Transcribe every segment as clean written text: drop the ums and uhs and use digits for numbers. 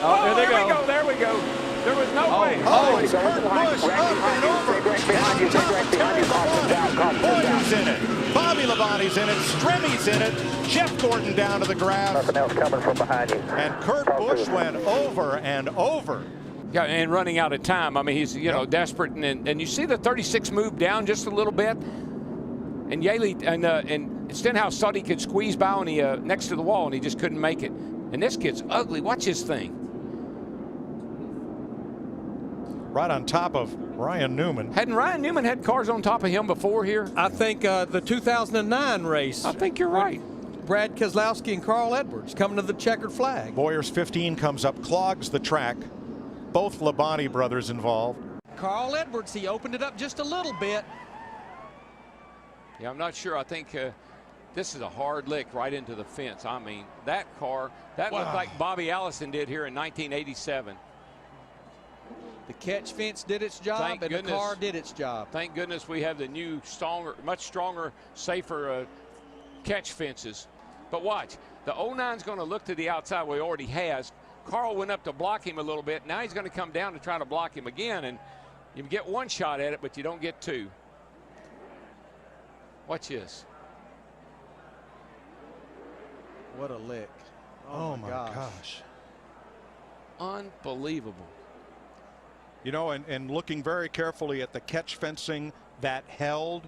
Oh, there they there go. There we go. There was no way. Oh, it's Kurt Busch up and over. Down top of Boyer's in it. Bobby Labonte's in it. Stremmy's in it. Jeff Gordon down to the ground. Nothing else coming from behind you. And Kurt Busch went over and over. Yeah, and running out of time. I mean, he's, desperate. And you see the 36 move down just a little bit. And Yaley and Stenhouse thought he could squeeze by on the next to the wall, and he just couldn't make it. And this kid's ugly. Watch his thing. Right on top of Ryan Newman. Hadn't Ryan Newman had cars on top of him before here? I think the 2009 race. I think you're right. Brad Keselowski and Carl Edwards coming to the checkered flag. Boyer's 15 comes up, clogs the track. Both Labonte brothers involved. Carl Edwards, he opened it up just a little bit. Yeah, I'm not sure. I think this is a hard lick right into the fence. I mean, that car, that looked like Bobby Allison did here in 1987. The catch fence did its job, and the car did its job. Thank goodness we have the new, stronger, much stronger, safer catch fences. But watch, the 09's going to look to the outside where he already has. Carl went up to block him a little bit. Now he's going to come down to try to block him again, and you get one shot at it, but you don't get two. Watch this. What a lick. Oh my gosh. Unbelievable. You know, and looking very carefully at the catch fencing that held,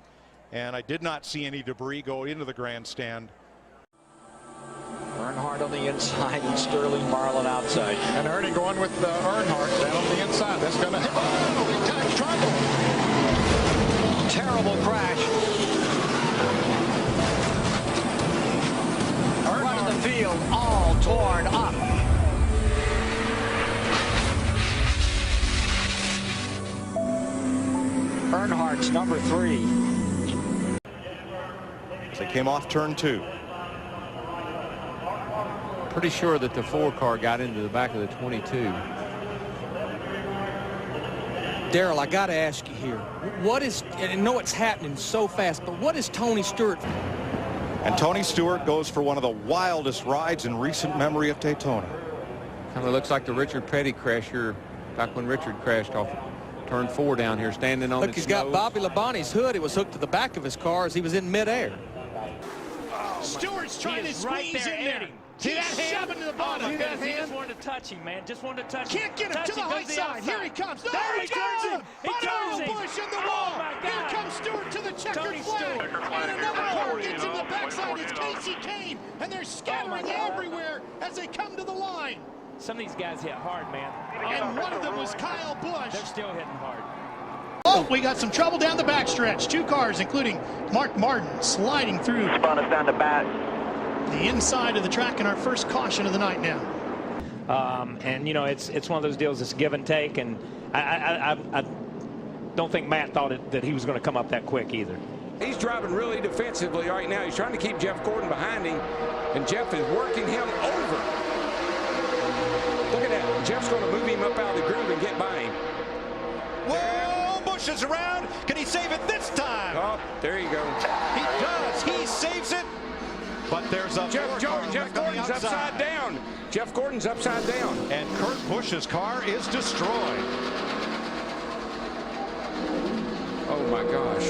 and I did not see any debris go into the grandstand. Earnhardt on the inside and Sterling Marlin outside. And Ernie going with Earnhardt down on the inside. That's going to hit. Oh, big time trouble. Terrible crash. Front of the field all torn up. Earnhardt's number 3. As they came off turn 2. Pretty sure that the 4 car got into the back of the 22. Darrell, I got to ask you here. What is, and I know it's happening so fast, but what is Tony Stewart? And Tony Stewart goes for one of the wildest rides in recent memory of Daytona. Kind of looks like the Richard Petty crash here, back when Richard crashed off turn 4 down here, standing on the snow. Look, he's got Bobby Labonte's hood. It was hooked to the back of his car as he was in midair. Stewart's trying to squeeze in there. See that hand? Shoving to the bottom. See that hand? He just wanted to touch him, man. Just wanted to touch him. Can't get him to the high side. Here he comes. No, there he turns him. He turns him. Busch in the wall. wall. Here comes Stewart to the checkered flag. And another car gets in the backside. It's Casey Kane. And they're scattering everywhere as they come to the line. Some of these guys hit hard, man. And one of them was Kyle Busch. They're still hitting hard. Oh, we got some trouble down the backstretch. 2 cars, including Mark Martin, sliding through. Spun us down the back. The inside of the track in our first caution of the night now. And you know, it's one of those deals that's give and take, and I don't think Matt thought that he was going to come up that quick either. He's driving really defensively right now. He's trying to keep Jeff Gordon behind him, and Jeff is working him over. Look at that. Jeff's going to move him up out of the groove and get by him. Whoa, Busch is around. Can he save it this time? Oh, there you go. He does. He saves it. But there's a Jeff Gordon's upside down. Jeff Gordon's upside down. And Kurt Busch's car is destroyed. Oh my gosh.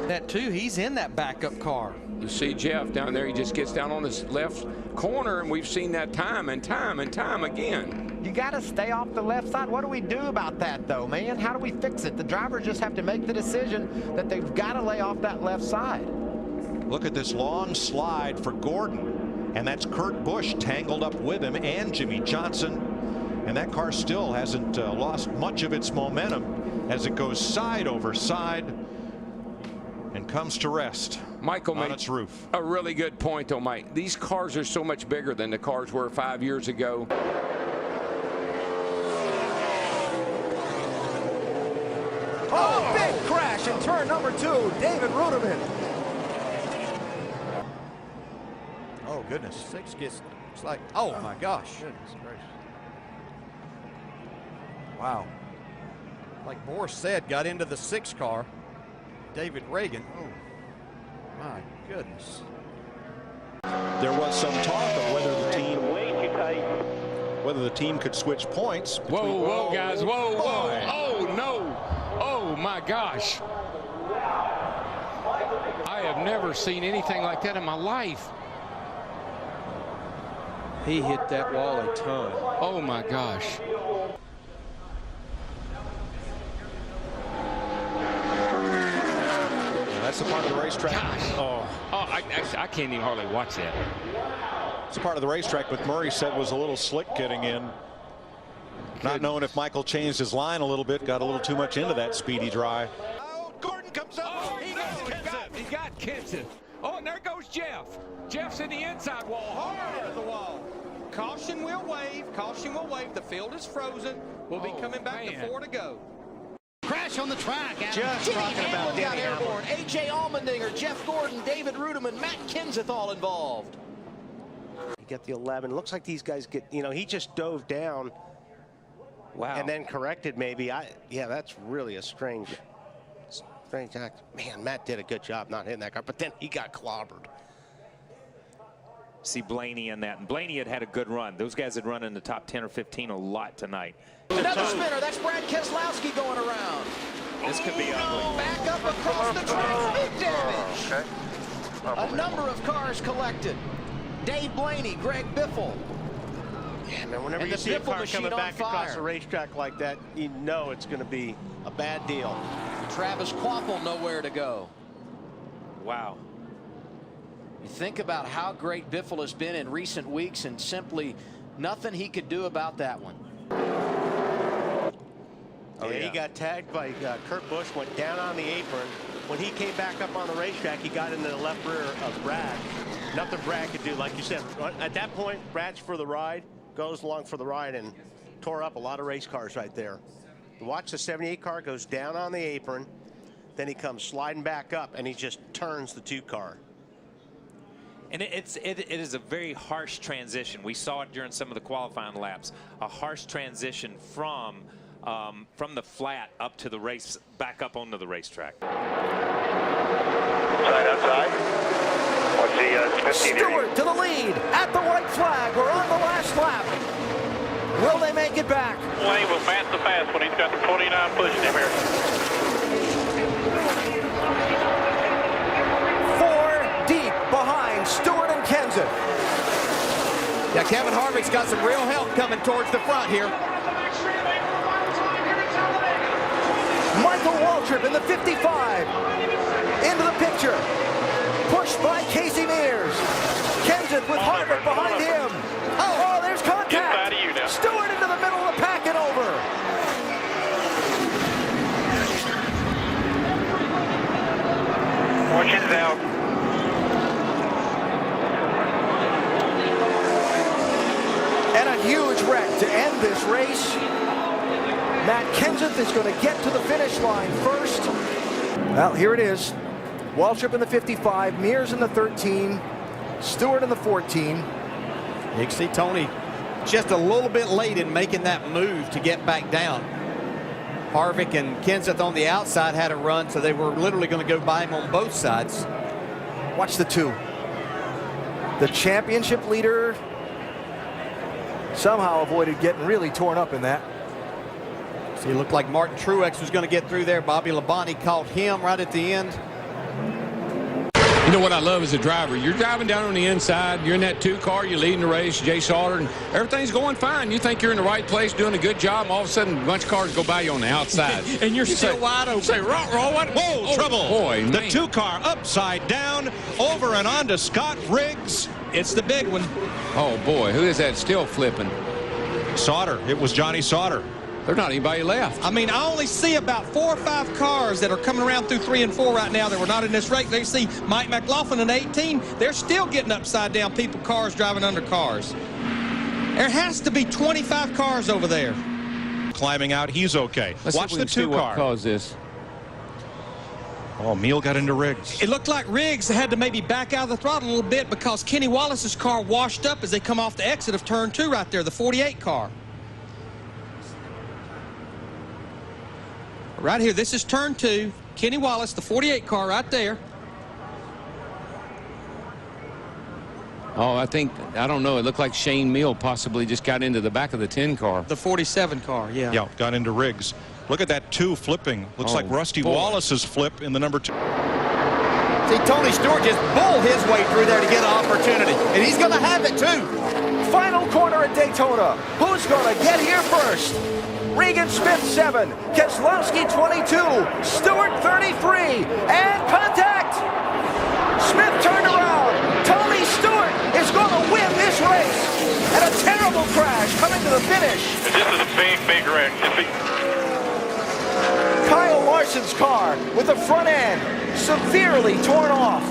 That too, he's in that backup car. You see Jeff down there, he just gets down on his left corner, and we've seen that time and time and time again. You got to stay off the left side. What do we do about that, though, man? How do we fix it? The drivers just have to make the decision that they've got to lay off that left side. Look at this long slide for Gordon, and that's Kurt Busch tangled up with him and Jimmy Johnson. And that car still hasn't lost much of its momentum as it goes side over side and comes to rest Michael on its roof. A really good point, though, Mike. These cars are so much bigger than the cars were 5 years ago. Oh, big crash in turn number 2. David Ruderman. Oh, goodness. 6 gets, it's like, oh, my gosh. Goodness gracious. Wow. Like Boris said, got into the 6 car. David Reagan. Oh, my goodness. There was some talk of whether the team could switch points. Whoa, guys, whoa. Oh, no. Oh, my gosh. I have never seen anything like that in my life. He hit that wall a ton. Oh, my gosh. That's the part of the racetrack. Gosh. I can't even hardly watch that. It's a part of the racetrack McMurray said was a little slick getting in. Not knowing if Michael changed his line a little bit, got a little too much into that speedy dry. Oh, Gordon comes up. Oh, he got Kenseth. Oh, and there goes Jeff. Jeff's in the inside wall. Hard of the wall. Caution will wave. Caution will wave. The field is frozen. We'll be coming back to 4 to go. Crash on the track. Just talking about got airborne. A.J. Allmendinger, Jeff Gordon, David Ruderman, Matt Kenseth all involved. You get the 11. Looks like these guys get, he just dove down. Wow. And then corrected maybe. Yeah, that's really a strange act. Man, Matt did a good job not hitting that car, but then he got clobbered. See Blaney in that. And Blaney had a good run. Those guys had run in the top 10 or 15 a lot tonight. Another spinner. That's Brad Keselowski going around. This could be ugly. Back up across the track. Big damage. A number of cars collected. Dave Blaney, Greg Biffle. Yeah, man, whenever you see a car coming back across a racetrack like that, you know it's going to be a bad deal. Travis Kvapil nowhere to go. Wow. You think about how great Biffle has been in recent weeks and simply nothing he could do about that one. Oh, yeah. He got tagged by Kurt Busch, went down on the apron. When he came back up on the racetrack, he got into the left rear of Brad. Nothing Brad could do. Like you said, at that point, Brad's for the ride, goes along for the ride, and tore up a lot of race cars right there. Watch the 78 car goes down on the apron, then he comes sliding back up, and he just turns the 2 car. And it is a very harsh transition. We saw it during some of the qualifying laps. A harsh transition from the flat up to the race, back up onto the racetrack. Outside. What's the 15 Stewart to the lead at the white flag. We're on the last lap. Will they make it back? Wayne will pass the fast when he's got the 49 pushing him here. 4 deep behind Stewart and Kenseth. Yeah, Kevin Harvick's got some real help coming towards the front here. Michael Waltrip in the 55. Into the picture. Pushed by Casey Mears. Kenseth with Harvick behind him. Oh, there's contact. Stewart into the middle of the pack and over. Fortune's out. And a huge wreck to end this race. Matt Kenseth is going to get to the finish line first. Well, here it is. Waltrip in the 55, Mears in the 13, Stewart in the 14. You can see Tony just a little bit late in making that move to get back down. Harvick and Kenseth on the outside had a run, so they were literally going to go by him on both sides. Watch the 2. The championship leader somehow avoided getting really torn up in that. See, it looked like Martin Truex was going to get through there. Bobby Labonte caught him right at the end. You know what I love as a driver? You're driving down on the inside. You're in that 2 car. You're leading the race. Jay Sauter, and everything's going fine. You think you're in the right place, doing a good job. And all of a sudden, a bunch of cars go by you on the outside. And you're still wide open. Say, what? Whoa, trouble. Boy, the 2 car upside down, over and on to Scott Riggs. It's the big one. Oh, boy. Who is that still flipping? Sauter. It was Johnny Sauter. There's not anybody left. I mean, I only see about 4 or 5 cars that are coming around through 3 and 4 right now that were not in this race. They see Mike McLaughlin in 18. They're still getting upside down people, cars driving under cars. There has to be 25 cars over there. Climbing out, he's okay. Watch the 2 car. What caused this? Oh, Meal got into Riggs. It looked like Riggs had to maybe back out of the throttle a little bit because Kenny Wallace's car washed up as they come off the exit of turn 2 right there, the 48 car. Right here, this is turn 2. Kenny Wallace, the 48 car right there. Oh, I don't know. It looked like Shane Meal possibly just got into the back of the 10 car. The 47 car, yeah. Yeah, got into Riggs. Look at that 2 flipping. Looks like Rusty Wallace's flip in the number 2. See, Tony Stewart just bulled his way through there to get an opportunity, and he's going to have it too. Final corner at Daytona. Who's going to get here first? Regan Smith 7, Keselowski 22, Stewart 33, and contact! Smith turned around. Tony Stewart is going to win this race. And a terrible crash coming to the finish. This is a big, big wreck. Kyle Larson's car with the front end severely torn off.